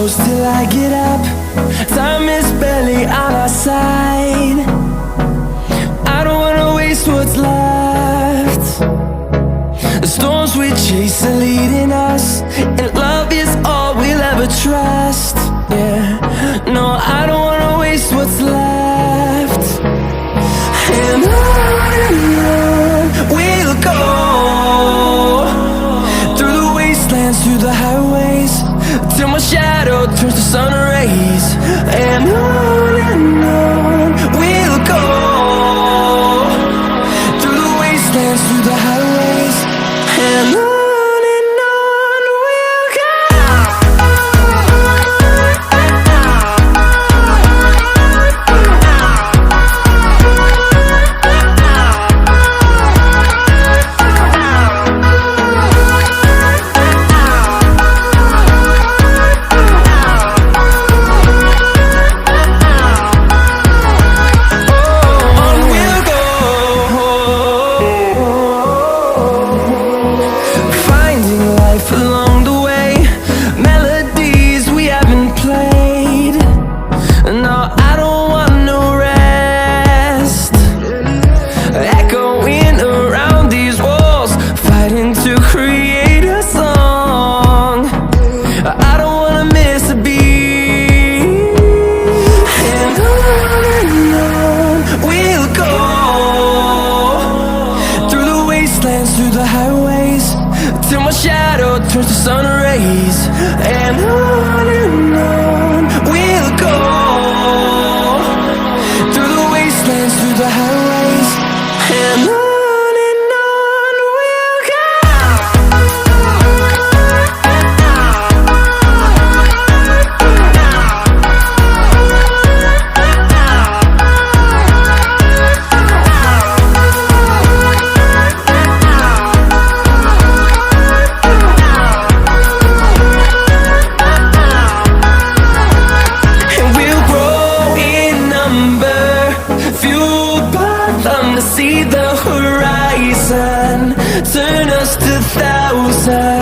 close till I get up. Time is barely on our side. I don't wanna waste what's left. The storms we chase are leading us, and love is all we'll ever trust. Yeah, no, I don't wanna waste what's left. And on we'll go, through the wastelands, through the highways, till my shadow turns to sun rays. And on we'll go, through the wastelands, through the highways, and on we'll go. Along the way, melodies we haven't played. No, I don't want no rest. Echoing around these walls, fighting to create a song. I don't wanna miss a beat. And on we'll go, through the wastelands, through the highways, till my shadow turns to sun rays. And on we'll go, through the wastelands, through the highways, and on we'll go. To see the horizon, turn us to thousands.